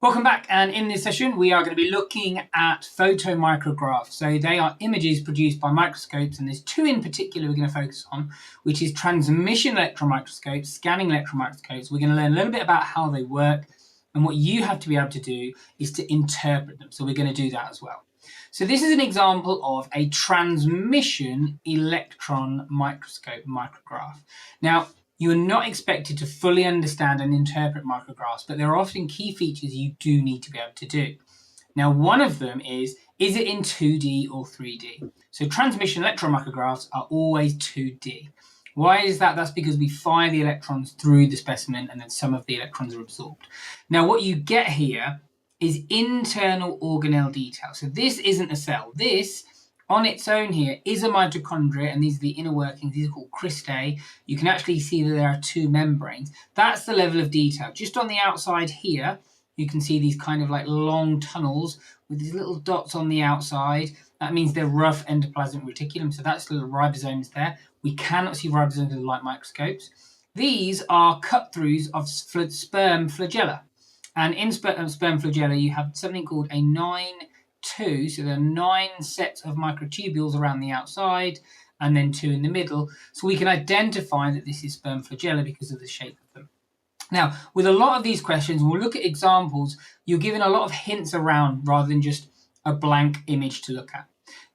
Welcome back, and in this session we are going to be looking at photomicrographs. So they are images produced by microscopes, and there's two in particular we're going to focus on, which is transmission electron microscopes, scanning electron microscopes. We're going to learn a little bit about how they work, and what you have to be able to do is to interpret them. So we're going to do that as well. So this is an example of a transmission electron micrograph. Now, you are not expected to fully understand and interpret micrographs, but there are often key features you do need to be able to do. Now, one of them is it in 2D or 3D? So transmission electron micrographs are always 2D. Why is that? That's because we fire the electrons through the specimen and then some of the electrons are absorbed. Now, what you get here is internal organelle detail. So this isn't a cell. This on its own here is a mitochondria, and these are the inner workings. These are called cristae. You can actually see that there are two membranes. That's the level of detail. Just on the outside here, you can see these kind of like long tunnels with these little dots on the outside. That means they're rough endoplasmic reticulum. So that's little ribosomes there. We cannot see ribosomes with light microscopes. These are cut-throughs of sperm flagella. And in sperm flagella, you have something called a 9-2, so there are 9 sets of microtubules around the outside and then 2 in the middle. So we can identify that this is sperm flagella because of the shape of them. Now, with a lot of these questions, we'll look at examples, you're given a lot of hints around rather than just a blank image to look at.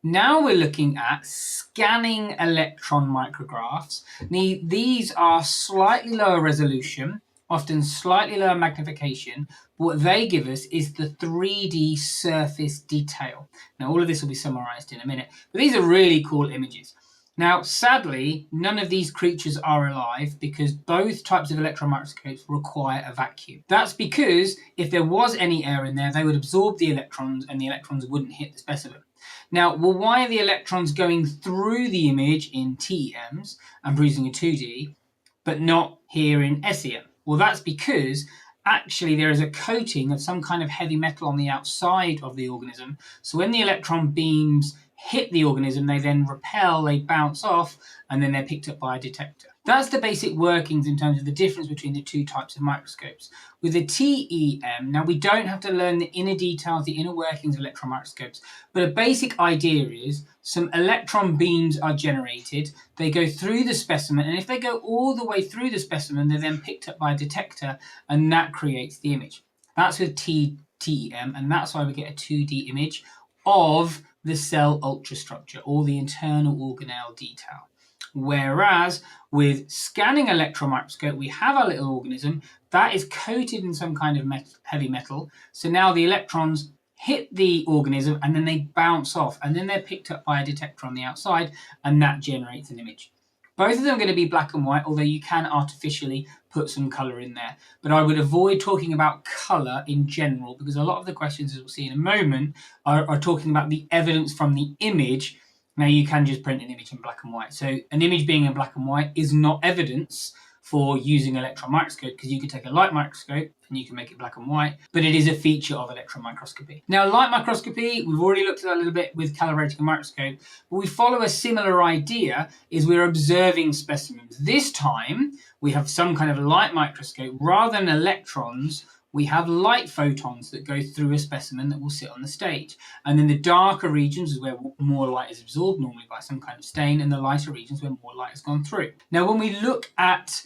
Now we're looking at scanning electron micrographs. These are slightly lower resolution, often slightly lower magnification. What they give us is the 3D surface detail. Now, all of this will be summarized in a minute, but these are really cool images. Now, sadly, none of these creatures are alive because both types of electron microscopes require a vacuum. That's because if there was any air in there, they would absorb the electrons and the electrons wouldn't hit the specimen. Now, well, why are the electrons going through the image in TEMs and producing a 2D, but not here in SEM? Well, that's because actually there is a coating of some kind of heavy metal on the outside of the organism. So when the electron beams hit the organism, they then repel, they bounce off, and then they're picked up by a detector. That's the basic workings in terms of the difference between the two types of microscopes. With the TEM, now we don't have to learn the inner details, the inner workings of electron microscopes, but a basic idea is some electron beams are generated, they go through the specimen, and if they go all the way through the specimen, they're then picked up by a detector, and that creates the image. That's with TEM, and that's why we get a 2D image of the cell ultrastructure, or the internal organelle detail. Whereas with scanning electron microscope, we have our little organism that is coated in some kind of heavy metal. So now the electrons hit the organism and then they bounce off, and then they're picked up by a detector on the outside, and that generates an image. Both of them are going to be black and white, although you can artificially put some color in there. But I would avoid talking about color in general, because a lot of the questions, as we'll see in a moment, are talking about the evidence from the image. Now, you can just print an image in black and white. So an image being in black and white is not evidence for using electron microscope, because you could take a light microscope and you can make it black and white, but it is a feature of electron microscopy. Now, light microscopy, we've already looked at that a little bit with calibrating a microscope, but we follow a similar idea, is we're observing specimens. This time, we have some kind of light microscope. Rather than electrons, we have light photons that go through a specimen that will sit on the stage. And then the darker regions is where more light is absorbed, normally by some kind of stain, and the lighter regions where more light has gone through. Now, when we look at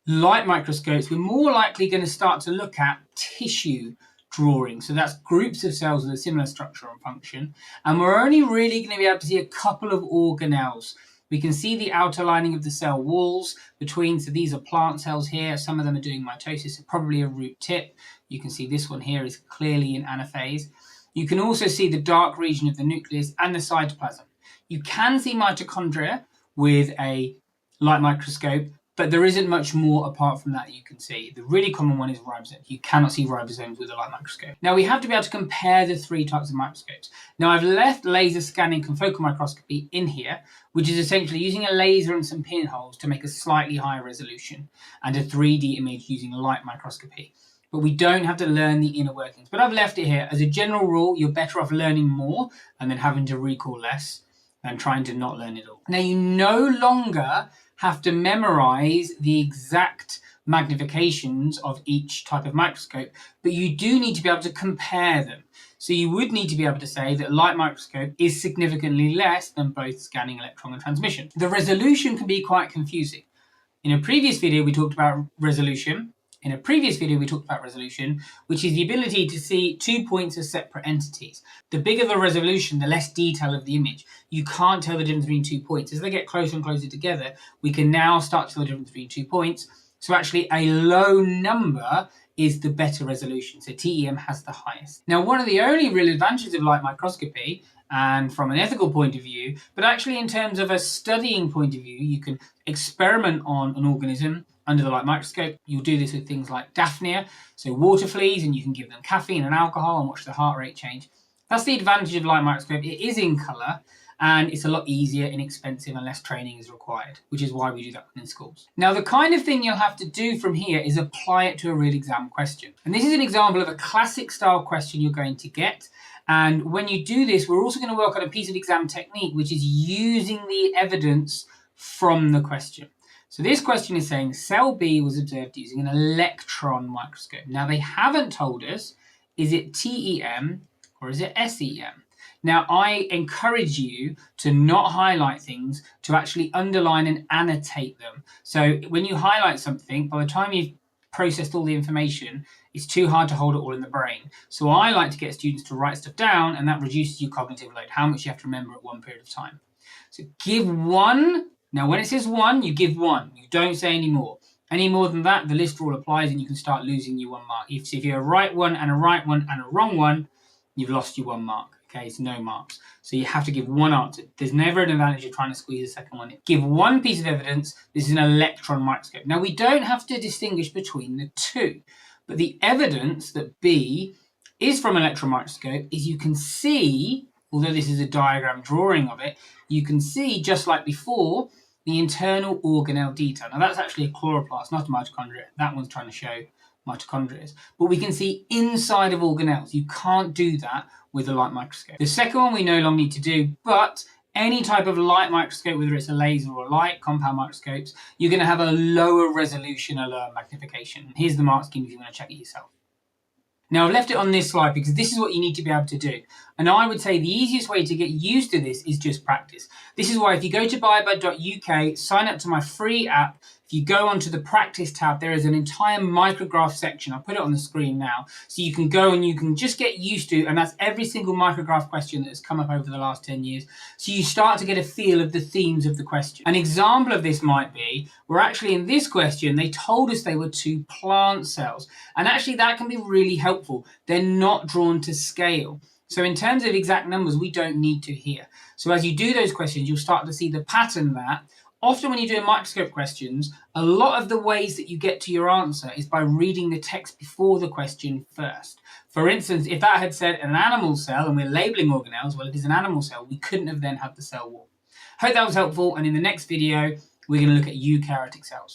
light microscopes, we're more likely going to start to look at tissue drawing. So that's groups of cells with a similar structure and function. And we're only really going to be able to see a couple of organelles. We can see the outer lining of the cell walls between, so these are plant cells here. Some of them are doing mitosis, so probably a root tip. You can see this one here is clearly in anaphase. You can also see the dark region of the nucleus and the cytoplasm. You can see mitochondria with a light microscope, but there isn't much more apart from that you can see. The really common one is ribosomes. You cannot see ribosomes with a light microscope. Now, we have to be able to compare the three types of microscopes. Now, I've left laser scanning confocal microscopy in here, which is essentially using a laser and some pinholes to make a slightly higher resolution, and a 3D image using light microscopy. But we don't have to learn the inner workings. But I've left it here. As a general rule, you're better off learning more and then having to recall less than trying to not learn it all. Now, you no longer have to memorize the exact magnifications of each type of microscope, but you do need to be able to compare them. So you would need to be able to say that a light microscope is significantly less than both scanning, electron, and transmission. The resolution can be quite confusing. In a previous video, we talked about resolution. Which is the ability to see 2 points as separate entities. The bigger the resolution, the less detail of the image. You can't tell the difference between 2 points. As they get closer and closer together, we can now start to tell the difference between 2 points. So actually a low number is the better resolution. So TEM has the highest. Now, one of the only real advantages of light microscopy, and from an ethical point of view, but actually in terms of a studying point of view, you can experiment on an organism under the light microscope. You'll do this with things like Daphnia, so water fleas, and you can give them caffeine and alcohol and watch the heart rate change. That's the advantage of light microscope. It is in colour, and it's a lot easier, inexpensive, and less training is required, which is why we do that in schools. Now, the kind of thing you'll have to do from here is apply it to a real exam question. And this is an example of a classic style question you're going to get. And when you do this, we're also going to work on a piece of exam technique, which is using the evidence from the question. So this question is saying cell B was observed using an electron microscope. Now, they haven't told us, is it TEM or is it SEM? Now, I encourage you to not highlight things, to actually underline and annotate them. So when you highlight something, by the time you've processed all the information, it's too hard to hold it all in the brain. So I like to get students to write stuff down, and that reduces your cognitive load, how much you have to remember at one period of time. So give one. Now, when it says one, you give one. You don't say any more. Any more than that, the list rule applies, and you can start losing your 1 mark. If you're a right one and a right one and a wrong one, you've lost your 1 mark. Okay, it's no marks. So you have to give one answer. There's never an advantage of trying to squeeze a second one in. Give one piece of evidence. This is an electron microscope. Now, we don't have to distinguish between the two, but the evidence that B is from an electron microscope is you can see, although this is a diagram drawing of it, you can see, just like before, the internal organelle detail. Now, that's actually a chloroplast, not a mitochondria. That one's trying to show mitochondria. But we can see inside of organelles. You can't do that with a light microscope. The second one we no longer need to do, but any type of light microscope, whether it's a laser or a light, compound microscopes, you're going to have a lower resolution, a lower magnification. Here's the mark scheme if you want to check it yourself. Now, I've left it on this slide because this is what you need to be able to do. And I would say the easiest way to get used to this is just practice. This is why if you go to biobud.uk, sign up to my free app. If you go onto the practice tab, there is an entire micrograph section. I'll put it on the screen now. So you can go and you can just get used to, and that's every single micrograph question that has come up over the last 10 years. So you start to get a feel of the themes of the question. An example of this might be, where actually in this question, they told us they were 2 plant cells. And actually that can be really helpful. They're not drawn to scale. So in terms of exact numbers, we don't need to here. So as you do those questions, you'll start to see the pattern that often when you're doing microscope questions, a lot of the ways that you get to your answer is by reading the text before the question first. For instance, if that had said an animal cell and we're labeling organelles, well, it is an animal cell, we couldn't have then had the cell wall. Hope that was helpful, and in the next video, we're going to look at eukaryotic cells.